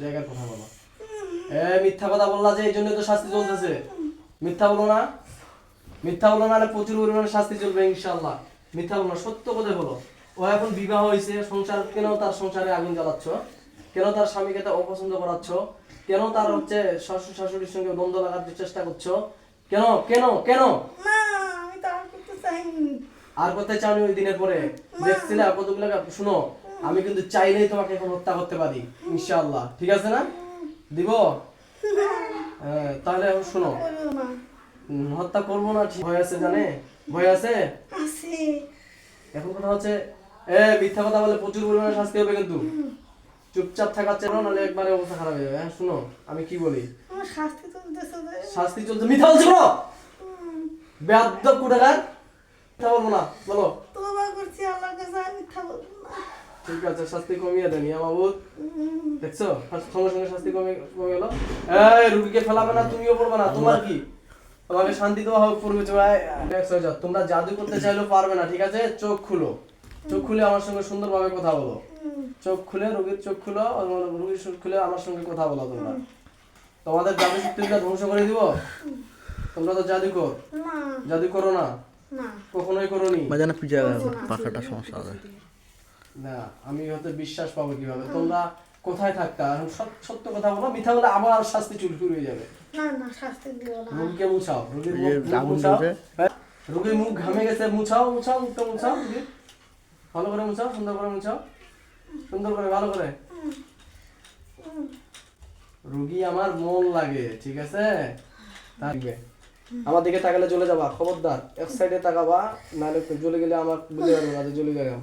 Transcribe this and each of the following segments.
জায়গার কথা বলো। মিথ্যা কথা বললা যে এই জন্য তো শাস্তি চলতেছে। মিথ্যা বলো না, মিথ্যা বলো না, প্রচুর পরিমাণে শাস্তি চলবে ইনশাআল্লাহ। মিথ্যা বলো না, সত্য কথা বলো। ও এখন বিবাহ হয়েছে, সংসার, কেন তার সংসারে আগুন জ্বালাচ্ছ? কেন তার স্বামীকে তা অপছন্দ করাচ্ছ? কেন তার হচ্ছে শ্বশুর শাশুড়ির সঙ্গে দ্বন্দ্ব লাগাতে চেষ্টা করছো? কেন কেন কেন? না, আমি তো আর করতে চাইনি। আর করতে চাওনি ওই দিনের পরে? দেখছিলা কতগুলো? শুনো, আমি কিন্তু চাইলেই তোমাকে এখন হত্যা করতে পারি ইনশাআল্লাহ, ঠিক আছে না? দিব? তাহলে এখন শোনো, করো না। হত্যা করবো না, ঠিক ভয় আছে, জানে ভয় আছে। আছে। এখন কথা হচ্ছে মিথ্যা কথা বলে প্রচুর পরিমাণে শাস্তি হবে, কিন্তু চুপচাপ থাকার চেয়ে নাহলে একবারে অবস্থা খারাপ হয়ে যাবে। হ্যাঁ শুনো, আমি কি বলি, আমার শাস্তি চলতেছে যে। শাস্তি চলছে, মিথ্যা বলছো বলো, বেয়াদব কোথাকার, মিথ্যা বলবো না বলো। তওবা করছি আল্লাহর কাছে, আমি মিথ্যা বলবো না। ঠিক আছে, শাস্তি কমিয়ে দেন ইয়া মাহবুব, দেখছো সঙ্গে সঙ্গে শাস্তি কমে গেল। রুগীকে ফেলাবে না, তুমিও পড়বে না, তোমার কি? তোমাকে শান্তি দেওয়া হোক, পড়বে। তোমরা জাদু করতে চাইলেও পারবে না, ঠিক আছে? চোখ খুলো, চোখ খুলে আমার সঙ্গে সুন্দরভাবে কথা বলো। চোখ খুলে, রোগীর চোখ খুলো, রোগীর চোখ খুলে আমার সঙ্গে কথা বলো। তোমরা তোমাদের জাদু শক্তিগুলো ধ্বংস করে দিব। তোমরা তো জাদু কর, না জাদু করো না, না কখনোই করোনি। বাজানে পিজা পাখাটা সমস্যা হবে না, আমি হয়তো বিশ্বাস পাবো কিভাবে? তোমরা কোথায় থাকতা? এখন সত্য কথা বলো, মিথ্যা বলে আবার শাস্তি শুরু হয়ে যাবে। না না, শাস্তি দিও না। রোগীকে মুছাও, রোগীর এই যে মুখ আগুন মুছাও। জ্বলছে। রোগীর মুখ ঘামে গেছে, মুছাও মুছাও, মুখটা মুছাও, রোগীর ভালো করে মুছাও, সুন্দর করে মুছাও, সুন্দর করে, ভালো করে। রোগী আমার মন লাগে, ঠিক আছে? থাকবে, আমার দিকে তাকালে জ্বলে যাবা, খবরদার। এক সাইডে তাকাবা, নাহলে জ্বলে গেলে আমার বুঝতে পারবে না যে জ্বলে গেলাম,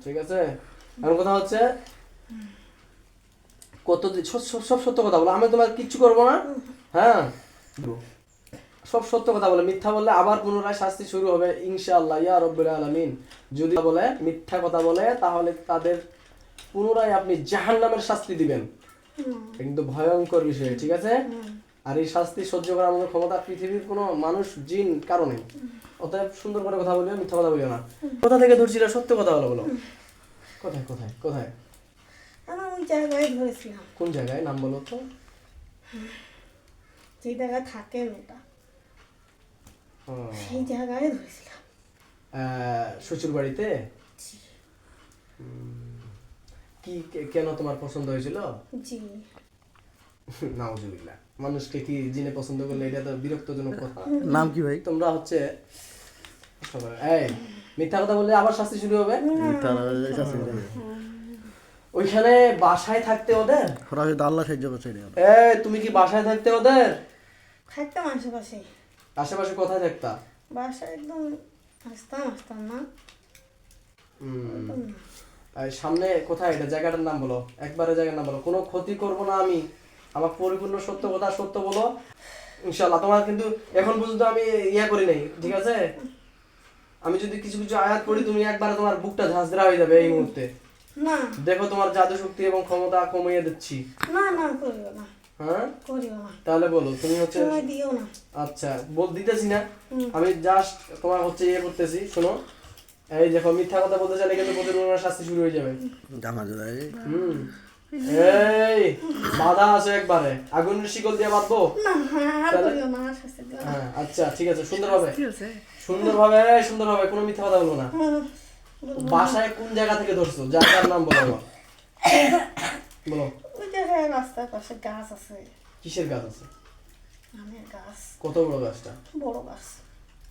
ঠিক আছে? এখন কথা হচ্ছে, সব সত্য কথা বলো, আমি তোমার কিচ্ছু করবো না। হ্যাঁ, সব সত্য কথা বলে, মিথ্যা বললে আবার পুনরায় শাস্তি শুরু হবে ইনশাআল্লাহ ইয়া রাব্বুল আলামিন। যদি বলে মিথ্যা কথা বলে, তাহলে তাদের পুনরায় আপনি জাহান্নামের শাস্তি দিবেন, কিন্তু ভয়ঙ্কর বিষয়, ঠিক আছে? আর এই শাস্তি সহ্য করার মতো ক্ষমতা পৃথিবীর কোনো মানুষ, জিন, কারো নেই। অতএব সুন্দর করে কথা বলিও, মিথ্যা কথা বলিও না। কোথা থেকে ধরছিলে? সত্য কথা বলো, বলো কোথায় কোথায় কোথায়? আমি ওই জায়গায় ধরেছিলাম, কোন জায়গায়? নাম বলো তো। যে জায়গায় থাকে মেয়েটা, সেই জায়গায় ধরেছিলাম। শ্বশুর বাড়িতে? কি কেন তোমার পছন্দ হয়েছিল? জি। নাউজুবিল্লাহ, মানুষকে কি জিনে পছন্দ করলে? এটা তো বিরক্তজনক কথা। নাম কি ভাই? তোমরা হচ্ছে এই মিথ্যা কথা বললে আবার শাস্তি শুরু হবে। ওইখানে বাসায় থাকতে ওদের? সরাসরি আল্লাহ সাহায্য করছে। তুমি কি বাসায় থাকতে ওদের? থাকতাম আশেপাশে। আশেপাশে কোথায় থাকতা? বাসায় একদম আসতাম না। সামনে কোথায়? এটা জায়গাটার নাম বলো, একবারে জায়গার নাম বলো। কোনো ক্ষতি করব না আমি, আমার পরিপূর্ণ সত্য কথা সত্য বলো ইনশাআল্লাহ। তোমার কিন্তু এখন পর্যন্ত আমি ইয়া করি নাই, ঠিক আছে? আমি যদি কিছু কিছু আয়াত পড়ি, তুমি একবারে তোমার বুকটা ঝাঁঝরা হয়ে যাবে এই মুহূর্তে। না, দেখো তোমার জাদু শক্তি এবং ক্ষমতা কমিয়ে দিচ্ছি। না না, করিও না, হ্যাঁ, করিও না। তাহলে বলো তুমি হচ্ছে। সময় দিও না। আচ্ছা, দিতেছি না, আমি জাস্ট তোমার হচ্ছে ইয়ে করতেছি। শোনো, এই দেখো, মিথ্যা কথা বলতে চাইলে কিন্তু প্রচুর পরিমাণে শাস্তি শুরু হয়ে যাবে। এই বাধা আছে একবারে, আগুনের শিকল দিয়ে বাঁধবো। না, আর করিও না, আর শাস্তি দিও না। হ্যাঁ আচ্ছা, ঠিক আছে, সুন্দরভাবে সুন্দরভাবে সুন্দরভাবে, কোনো মিথ্যা কথা বলবো না। বাসায় কোন জায়গা থেকে ধরছো? জায়গার নাম বলো আমার। বলো। ওই জায়গায় রাস্তার পাশে গাছ আছে। কিসের গাছ আছে? আমের গাছ। কত বড় গাছটা? বড় গাছ।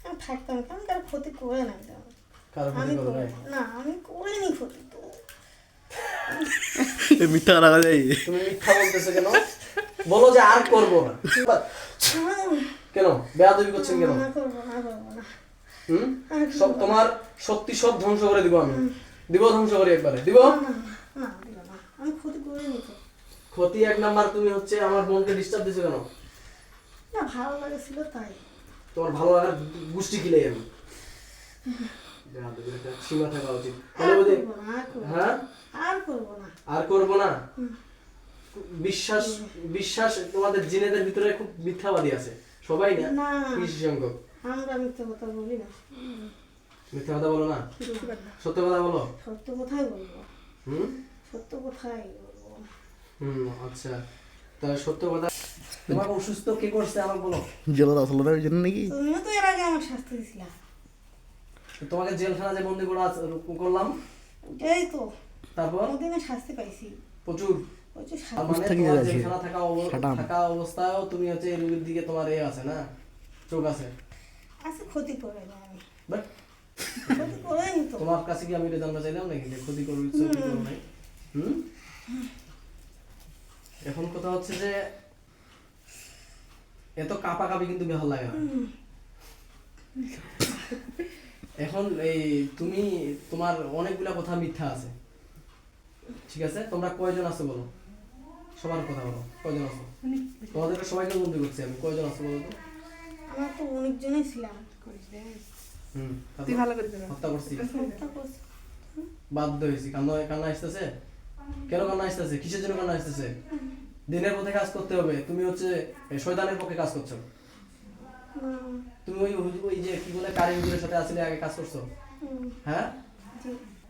আমি থাকতাম, আমি কারো ক্ষতি করে নাই। কারো ক্ষতি আমি করো নাই? না, আমি করিনি ক্ষতি তো। মিথ্যা লাগা যায়। তুমি মিথ্যা বলতেছো কেন? বলো যে আর করবো না। কেন বেয়াদবি করছেন কেন? না, করবো না, করবো না। সব তোমার শক্তি সব ধ্বংস করে দিব আমি। দিব, ধ্বংস করি একবারে দিব। না, না, দিও না। আমি ক্ষতি করিনি তো। ক্ষতি এক নাম্বার। তুমি হচ্ছে আমার বোনকে ডিস্টার্ব দিছো কেন? না, ভালো লাগছিল তাই। তোমার ভালো লাগার গোষ্ঠী কিলাই আমি। বেয়াদবির একটা সীমা থাকা উচিত। হ্যাঁ, আর করবো না। আর করবো না। বিশ্বাস বিশ্বাস তোমাদের জিনেদের ভিতরে খুব মিথ্যাবাদী আছে, সবাই না, না, কিছু সংখ্যক। আমরা মিথ্যা কথা বলি না। মিথ্যা কথা বলো না, সত্য কথা বলো। সত্য কথাই বলবো। হুম, সত্য কথাই বলবো। আচ্ছা তাহলে সত্য কথা, তোমাকে অসুস্থ কে করছে আমাকে বলো। জেলার আসলে না ওই জন্য নাকি? তুমিও তো এর আগে আমার শাস্তি দিছিলা। তোমাকে জেলখানা যে বন্দি করলাম, এই তো তারপর কোনদিনে শাস্তি পাইছি। প্রচুর। ওই যে তার মানে থাকি তোমার যাচ্ছি। জেলখানা সাটাম। থাকা অবস্থায়ও তুমি হচ্ছে এই রোগীর দিকে তোমার আছে না, চোখ আছে। আছে ক্ষতি করে না আমি। বাট ক্ষতি করেনি তো। তোমার কাছে কি আমি এটা জানতে চাইলাম নাকি যে ক্ষতি করবি ক্ষতি করো নাই? এখন কথা হচ্ছে যে এত কাঁপাকাঁপি কিন্তু ভালো লাগে না। এখন এই তুমি তোমার অনেকগুলা কথা মিথ্যা আছে, ঠিক আছে? তোমরা কয়জন আছো বলো, সবার কথা বলো, কয়জন আছো? তোমাদেরকে সবাইকে বন্দি করছি আমি, কয়জন আছো বলো তো? আমরা তো অনেকজনই ছিলাম। তুই ভালো করে হত্যা করছি, হত্যা করছি। বাধ্য হয়েছি। কান্না আসতেছে কেন? কান্না আসতেছে কিসের জন্য? কান্না আসতেছে দিনের পথে কাজ করতে হবে, তুমি হচ্ছে শয়তানের পক্ষে কাজ করছো। তুমি ওই যে কি বলে কারি হুজুরের সাথে আসলে আগে কাজ করছো, হ্যাঁ?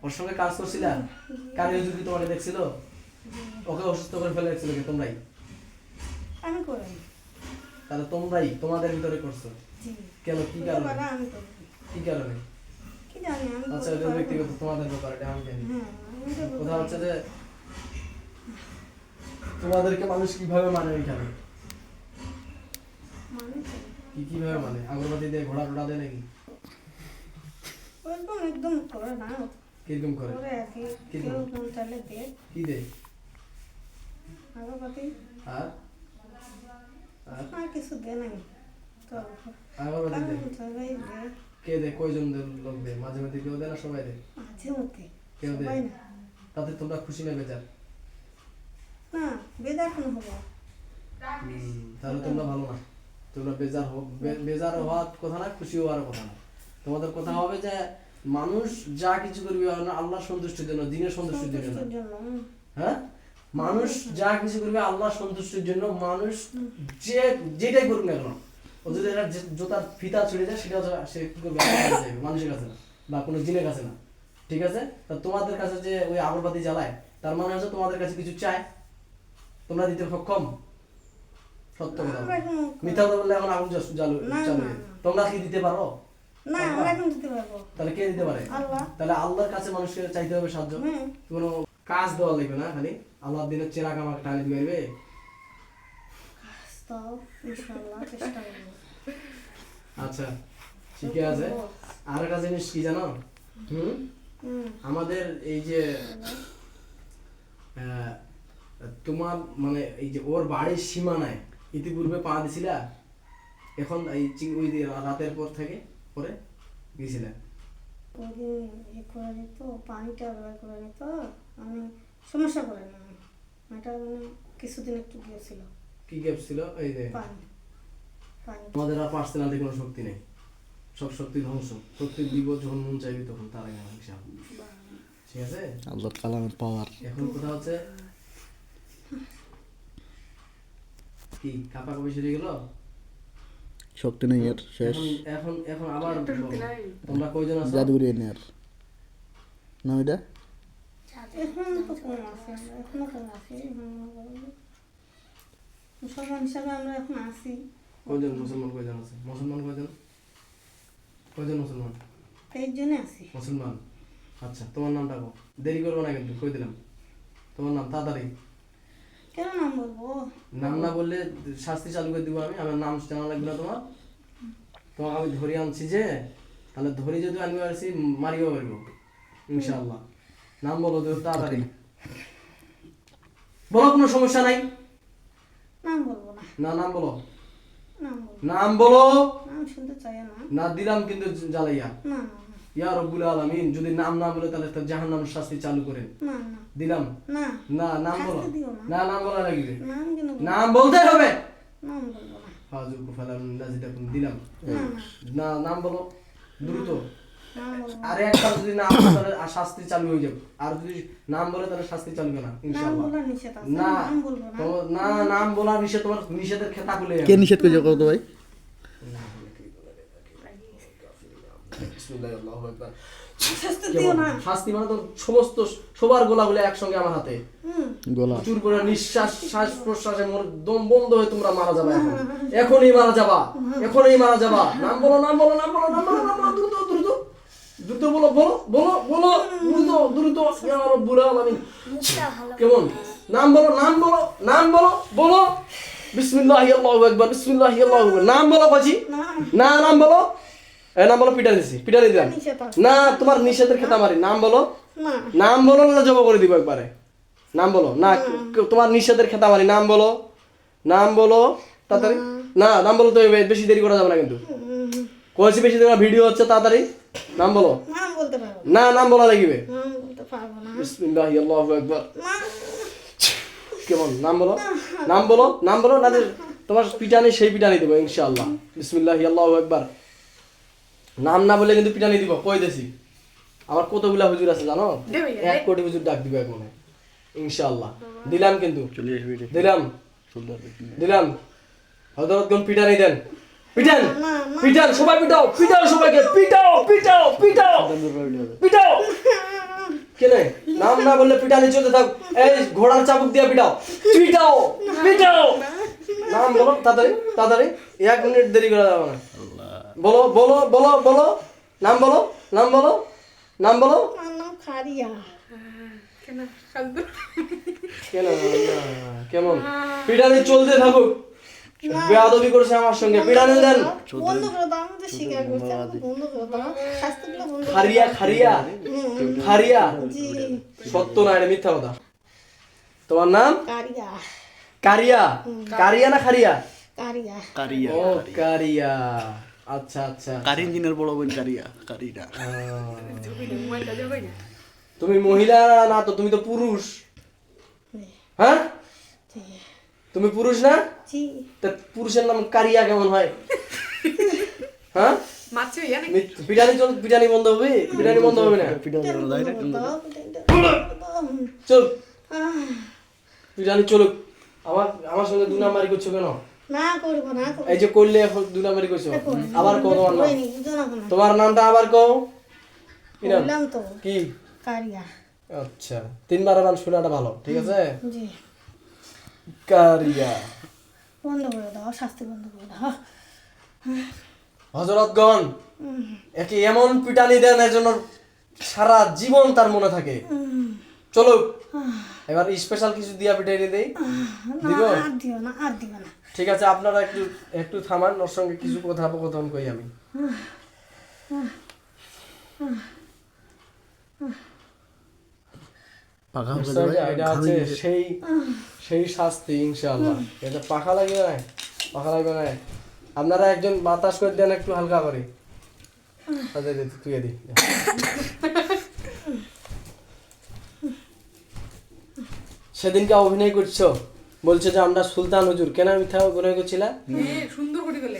ওর সঙ্গে কাজ করছিলা? কারি হুজুর কি তোমাকে দেখছিল? ওকে অসুস্থ করে ফেলে দেখছিল কি তোমরাই? আমি করিনি। তাহলে তোমরাই তোমাদের ভিতরে করছো। জি। কেন? কি কারণে? আমি করিনি। কি কারণে? কি জানি আমি আচ্ছা করতে এটা পারবো ব্যক্তিগত না। তোমাদের ব্যাপার, এটা আমি জানি। হ্যাঁ, আমি তো বলতে কথা পারবো হচ্ছে না। যে তোমাদেরকে মানুষ কিভাবে মানে ওইখানে? মানে তো কিভাবে মানে? আগরবাতি দিয়ে ঘোড়া টোড়া দেয় নাকি? একদম করে না। কিরকম করে? করে আর কি। কি কেউ দেয়? মন চাইলে দে। কি দেয়? আগরবাতি আর আর আর কিছু দে নাই। তো আগরবাতি দেয়? মন চাইলেই দে। কে দেয়? কয়জন লোক দেয়? মাঝে মধ্যে কেউ দেয় না সবাই দেয়? মাঝে মধ্যে। কেউ দেয়? সবাই না। তাতে তোমরা খুশি না বেজার? না, বেদার কোনো হবো। তাহলে তোমরা ভালো না, তোমরা বেজার হওয়ার কথা না, খুশি হওয়ার কথা না। তোমাদের কথা হবে যে মানুষ যা কিছু করবে আল্লাহর সন্তুষ্টির জন্য, দিনের সন্তুষ্টির জন্য না। সন্তুষ্টির জন্য। হ্যাঁ, মানুষ যা কিছু করবে আল্লাহর সন্তুষ্টির জন্য। মানুষ যেটাই করুক না কেন, ও যদি একটা জুতার ফিতা ছুড়ে যায় সেটা সে কি করবে? আল্লাহর কাছে যাবে, মানুষের কাছে না, বা কোনো জিনের কাছে না, ঠিক আছে? তা তোমাদের কাছে যে ওই আগরবাতি জ্বালায়, তার মানে হচ্ছে তোমাদের কাছে কিছু চায়, তোমরা দিতে সক্ষম। সত্য কথা আমরা এখন মিথ্যা কথা বললে এখন আগুন চালু না, চালু না, হয়। না। তোমরা কি দিতে পারো? না, আমরা এখন দিতে পারবো। তাহলে কে দিতে পারে? আল্লাহ। তাহলে আল্লাহর কাছে মানুষকে চাইতে হবে সাহায্য। কোনো কাজ দেওয়া লাগবে না, খালি আল্লাহর দিনের চেরাগ আমাকে টানে দিবে। তাও ইনশাআল্লাহ চেষ্টা করবো। আচ্ছা ঠিক আছে। আর একটা জিনিস কি জানো? আমাদের এই যে তোমার মানে এই যে ওর বাড়ির সীমানায় ইতিপূর্বে পা দিছিলা, এখন এই ওই রাতের পর থেকে পরে গেছিলা? ওইদিন করে দিত, পানিটা বের করে দিত, আমি সমস্যা করে না। এটা মানে কিছুদিন একটু গিয়েছিল কি গ্যাপ ছিল? এই যে পানি পানি। আমাদের আর পার্সোনালি কোনো শক্তি নেই, সব শক্তি ধ্বংস। শক্তি দিব যখন মন চাইবি তখন, তার আগে হিসাব, ঠিক আছে? আল্লাহর কালামের পাওয়ার। এখন কথা হচ্ছে কি কাপা কবি সেরে গেল, শক্তি নেই এর, শেষ। এখন এখন আবার তোমরা কয়জন আছো? জাদুঘরি এনে আর নাম এটা এখন তো কম আছে, আমরা এখনো কম আছি। মুসলমান হিসাবে আমরা এখন আছি। কয়জন মুসলমান? কয়জন আছে মুসলমান? কয়জন কয়জন মুসলমান? 23 জনে আছি। মুসলমান। আচ্ছা তোমার নামটা কো, দেরি করবো না কিন্তু, কই দিলাম তোমার নাম তাড়াতাড়ি। কেন নাম বলবো? নাম না বললে শাস্তি চালু করে দিব আমি। আমার নাম জানা লাগবে না তোমার। তোমাকে আমি ধরে আনছি যে, তাহলে ধরে যদি আনবে আসছি মারিও পারবো ইনশাআল্লাহ। নাম বলো তো তাড়াতাড়ি, বলো, কোনো সমস্যা নাই। নাম বলবো না। না নাম বলো, নাম বলবো নাম বলো। নাম শুনতে চাই না। না দিলাম কিন্তু জ্বালাইয়া। না না ইয়া রব্বুল আলামিন, যদি নাম না বলে তাহলে তার জাহান্নামের শাস্তি চালু করেন। না না দিলাম না না, নাম বলো। শাস্তি দিও না। না নাম বলা লাগবে, নাম কেন বলবো? নাম বলতে হবে। নাম বলবো না। ফাজুক ফালান নাজিদাকুম, দিলাম। না না না নাম বলো দ্রুত। নাম বলবো না। আরে একবার যদি নাম বলে তাহলে শাস্তি চালু হয়ে যাবে, আর যদি নাম বলে তাহলে শাস্তি চালু হবে না নাম ইনশাআল্লাহ। বলা নিষেধ আছে। না নাম বলবো না। না নাম বলা নিষেধ, তোমার নিষেধের খেতা খুলে কে নিষেধ করে কত ভাই? বিসমিল্লাহির রহমানির রহিম। শাস্তি দিও না। শাস্তি মানে তো সমস্ত সবার গোলাগুলো একসঙ্গে আমার হাতে, গলা প্রচুর করে নিঃশ্বাস শ্বাস প্রশ্বাসে মোর দম বন্ধ হয়ে তোমরা মারা যাবে, এখনই মারা যাবা, এখনই মারা যাবা। নাম বলো, নাম বলো, নাম বলো, নাম বলো, নাম বলো, দ্রুত দ্রুত দ্রুত বলো, বলো বলো বলো, দ্রুত দ্রুত, ইয়া রাব্বুল আলামিন। কেমন? নাম বলো, নাম বলো, নাম বলো, বলো বিসমিল্লাহি আল্লাহু আকবার, বিসমিল্লাহি আল্লাহু আকবার। নাম বলো বাজি, না নাম বলো, এই নাম বলো, পিটা দিছি, পিটা দিলাম না, তোমার নিষেধের খেতা মারি। নাম বলো, না নাম বলো, না জব করে দিব একবারে। নাম বলো, না তোমার নিষেধের খেতা মারি। নাম বলো, নাম বলো তাড়াতাড়ি, না নাম বলো, তো বেশি দেরি করা যাবে না কিন্তু, কয়েছি বেশি দেরি, ভিডিও হচ্ছে, তাড়াতাড়ি নাম বলো। নাম বলতে পারবো না নাম বলা লাগবে। নাম বলতে পারবো না। বিসমিল্লাহি আল্লাহু আকবার। না কেমন? নাম বলো, নাম বলো, নাম বলো, না তোমার পিটানি সেই পিটানি দেবো ইনশাআল্লাহ। বিসমিল্লাহি আল্লাহু আকবার। নাম না বলে কিন্তু পিটানি দিব, কই দেছি। আমার কতগুলা হুজুর আছে জানো, 1 কোটি হুজুর ডাক দিব এক মনে ইনশাআল্লাহ। দিলাম কিন্তু, চলে আসবে এটা দিলাম সুন্দর দিলাম। হযরতগণ পিটানি দেন, পিটান পিটান, সবাই পিটাও, পিটাও সবাইকে, পিটাও পিটাও পিটাও পিটাও। কেনে নাম না বললে পিটানি চলতে থাক, এই ঘোড়ার চাবুক দিয়ে পিটাও, পিটাও পিটাও। নাম বলো তাড়াতাড়ি, তাড়াতাড়ি, 1 মিনিট দেরি করা যাবে না। বলো বলো বলো বলো, নাম বলো, নাম বলো, নাম বলো। আমার নাম খারিয়া। কেন না, কেমন? পিটানি চলতে থাকুক, বেয়াদবি করছে আমার সঙ্গে, পিটানি দেন। বন্ধ করে দাও, আমি তো স্বীকার করছি, আমাকে বন্ধ করে দাও, শাস্তিগুলো বন্ধ করে খারিয়া খারিয়া খারিয়া, জি সত্য না, এটা মিথ্যা কথা। তোমার নাম কারিয়া কারিয়া, কারিয়া না খারিয়া? কারিয়া কারিয়া ও কারিয়া, আচ্ছা আচ্ছা। কারি ইঞ্জিনের বড় বোন কারিয়া কারিরা তুমি মহিলা না তো, তুমি তো পুরুষ। হ্যাঁ জি তুমি পুরুষ না? জি তা পুরুষের নাম কারিয়া কেমন হয়? হ্যাঁ পিটানি চল, পিটানি বন্ধ হবে, পিটানি বন্ধ হবে না। পিঠা দাও, যায় না দাও। চল পিটানি চলুক। আমার আমার সঙ্গে 2 নাম্বারি করছো কেন? না করবো না করবো এই যে করলে 2 নাম্বারি করছো, আবার কও তোমার নাম, হয়নি, বুঝো না কোনো। তোমার নামটা আবার কও। কি নাম? বললাম তো কি? কারিয়া। আচ্ছা 3 বার নাম শোনাটা ভালো, ঠিক আছে? জি কারিয়া। বন্ধ করে দাও, শাস্তি বন্ধ করে দাও। হযরতগণ একে এমন পিটানি দেন এর জন্য সারা জীবন তার মনে থাকে। চলো এবার স্পেশাল কিছু দিয়া পিটানি দেই, দিব? না আর দিও না, আর দিও না। ঠিক আছে, আপনারা একটু একটু থামান, ওর সঙ্গে কিছু কথোপকথন কই আমি। পাখা বুঝতে পারছো? এটা হচ্ছে সেই সেই শাস্তি ইনশাআল্লাহ। এটা পাখা লাগবে না, পাখা লাগবে না। আপনারা একজন বাতাস করে দেন একটু হালকা করে, তাদের তুই দি। সেদিনকে অভিনয় করছো, বলছো যে আমরা সুলতান হুজুর, কেন মিথ্যা অভিনয় করছিলা? সুন্দর করে গেলে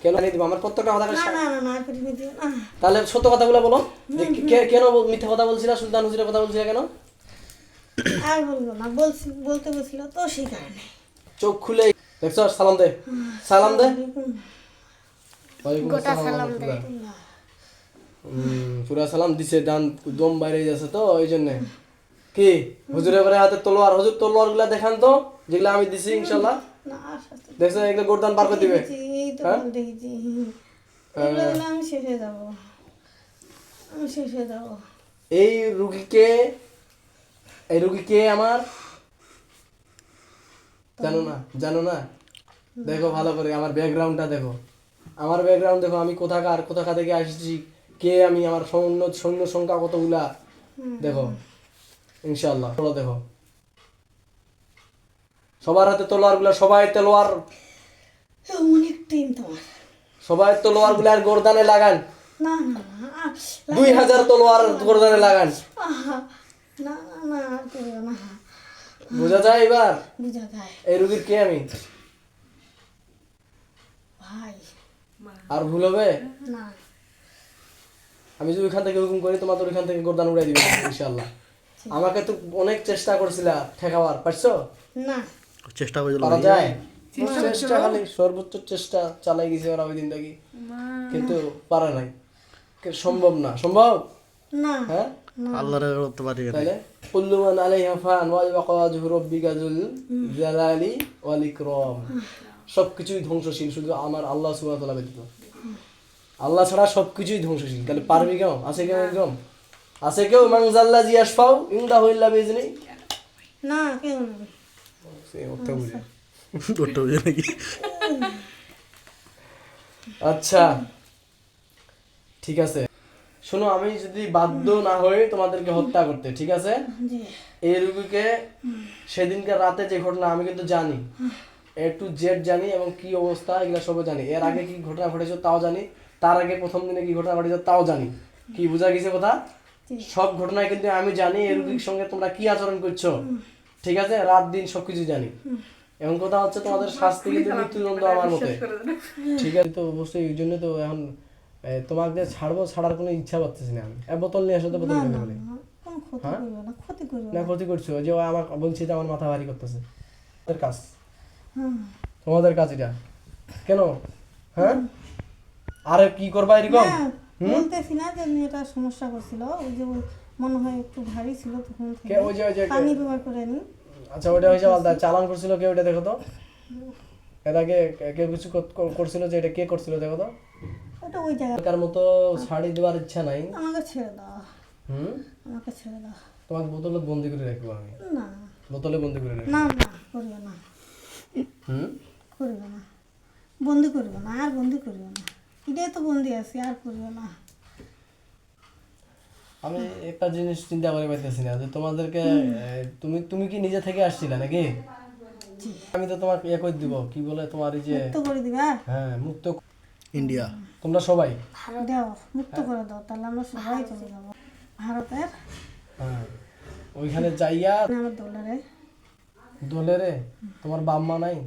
কেন আনি দিব? আমার প্রত্যেকটা কথা না না না না করে দিও না। তাহলে সত্য কথাগুলো বলো, যে কেন মিথ্যা কথা বলছিলা, সুলতান হুজুরের কথা বলছিলা কেন? আর বলবো না, বলতে বলছিল তো সেই কারণে। চোখ খুলে দেখছো, সালাম দে, সালাম দে। ওয়ালাইকুম গোটা আসসালাম সালাম দে। রাহমাতুল্লাহ। পুরা সালাম দিছে, ডান দম বাইরে যাচ্ছে তো ওই জন্য। কি হুজুরের পরে হাতে তলোয়ার, হুজুর তলোয়ার গুলা দেখান তো, যেগুলা আমি দিছি ইনশাআল্লাহ। না আর শাস্তি দেখছো এগুলো গোরদান পার করে দিবে। দেখেছি, এই তো হ্যাঁ? দেখেছি। এগুলো দিলে আমি শেষ হয়ে যাবো, আমি শেষ হয়ে যাবো। এই রুগীকে আমার জানো না, জানো না? দেখো ভালো করে আমার ব্যাকগ্রাউন্ডটা দেখো, আমার ব্যাকগ্রাউন্ড দেখো, আমি কোথা থেকে আসছি, কে আমি, আমার সৈন্য সংখ্যা কতগুলা দেখো ইনশাআল্লাহ। দেখো সবার হাতে তলোয়ার গুলা, সবাই তলোয়ার, অনেক টিম তোমার। সবাই তলোয়ার গুলা গোরদানে লাগান, না না না 2000 তলোয়ার গোরদানে লাগান। আহা, না না না আর করবো না। বোঝা যায় এবার বুঝা যায় এই রুগীর কে আমি? ভাই। আর ভুল হবে? না আমি যদি ওইখান থেকে হুকুম করি, তোমার তো ওইখান থেকে গোরদান উড়াই দিবে ইনশাআল্লাহ। আমাকে তো অনেক চেষ্টা করছিলা ঠেকাবার, পারছো? না চেষ্টা করে পারা যায়? চেষ্টা খালি সর্বোচ্চ চেষ্টা চালাই গেছে ওরা ওই দিন থেকে, কিন্তু পারে নাই। সম্ভব না, সম্ভব? না হ্যাঁ আল্লাহর করতে পারি না। তাহলে কুল্লু মান আলাইহা ফান ওয়া ইয়াবকা ওয়াজহু রাব্বিকা যুল জালালি ওয়াল ইকরাম। সবকিছুই ধ্বংসশীল, শুধু আমার আল্লাহ সুবহানাহু ওয়া তাআলা ব্যতীত। আল্লাহ ছাড়া সবকিছুই ধ্বংসশীল। তাহলে পারবি কেউ? আছে কেউ এরকম? আছে কেউ? মানজাল্লা জিয়াশফাউ ইনদাহু ইল্লা বিইজনি? না কেউ নেই। সে অর্থ বুঝে। ওটা বুঝে নাকি? আচ্ছা ঠিক আছে, শোনো, আমি যদি বাধ্য না হই তোমাদেরকে হত্যা করতে, ঠিক আছে? জি এই রুগীকে সেদিনকে রাতে যে ঘটনা আমি কিন্তু জানি, A to Z জানি, এবং কি অবস্থা এগুলো সবই জানি। এর আগে কি ঘটনা ঘটেছে তাও জানি, তার আগে প্রথম দিনে কি ঘটনা ঘটেছে তাও জানি। কি বোঝা গেছে কথা? সব ঘটনাই কিন্তু আমি জানি। এই রুগীর সঙ্গে তোমরা কি আচরণ করছো, ঠিক আছে, রাত দিন সবকিছু জানি। এখন কথা হচ্ছে তোমাদের শাস্তি কিন্তু মৃত্যুদণ্ড আমার মতে, ঠিক আছে? তো অবশ্যই এই জন্য তো এখন তোমাকে ছাড়বো, ছাড়ার কোনো ইচ্ছা পাচ্ছি না আমি। বোতল নিয়ে আসো তো, বোতল নিয়ে বলি কোনো ক্ষতি করবে না, ক্ষতি করবে না। না। ক্ষতি করছো যে ও আমার বলছি যে আমার মাথা ভারী করতেছে। তোমাদের কাজ, হুম। তোমাদের কাজ এটা কেন? হ্যাঁ আরে কি করবা এরকম? না, বলতেছি না যে মেয়েটা সমস্যা করছিল, ওই যে ওই মনে হয় একটু ভারী ছিল তখন থেকে ওই যে পানি ব্যবহার করে নি। আচ্ছা ওটা হয়েছে আলাদা। চালান করছিল কে ওটা দেখো তো। এর আগে কেউ কিছু করছিল যে এটা কে করছিল দেখো তো। ওটা ওই জায়গা। কার মতো ছাড়ি দেওয়ার ইচ্ছা নাই। আমাকে ছেড়ে দাও, হুম আমাকে ছেড়ে দাও। তোমাকে বোতলে বন্দি করে রাখবো আমি, না বোতলে বন্দি করে রাখবো। না না করিও না, হুম করিও না, বন্দি করিও না, আর বন্দি করিও না। এটাই তো বন্দি আছি, আর করিও না। আমি একটা জিনিস চিন্তা করে পাইতেছি না যে তোমাদেরকে তুমি তুমি কি নিজে থেকে আসছিলে নাকি? জি। আমি তো তোমাকে ইয়ে করে দিব, কি বলে তোমার এই যে, মুক্ত করে দিবা। হ্যাঁ মুক্ত। ইন্ডিয়া। তোমরা সবাই দাও, মুক্ত করে দাও, তাহলে আমরা সবাই চলে যাবো ভারতের। হ্যাঁ ওইখানে যাইয়া আমার ডলারে। দোলেরে তোমার বাম্মা নাই?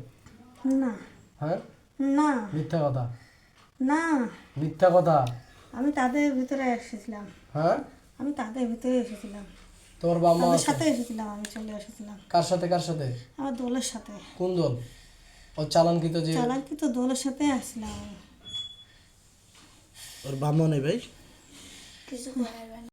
না হ্যাঁ না মিথ্যা কথা, না, মিথ্যা কথা। আমি তাদের ভিতরে এসেছিলাম, হ্যাঁ আমি তাদের ভিতরে এসেছিলাম, তোমার বাম্মা তাদের আছে? সাথে এসেছিলাম, আমি চলে এসেছিলাম কার সাথে, কার সাথে? আমার দলের সাথে। কোন দল? ও চালানকৃত যে চালাকি তো দলের সাথে আসলাম। ওর বামন নেই ভাই। কিছু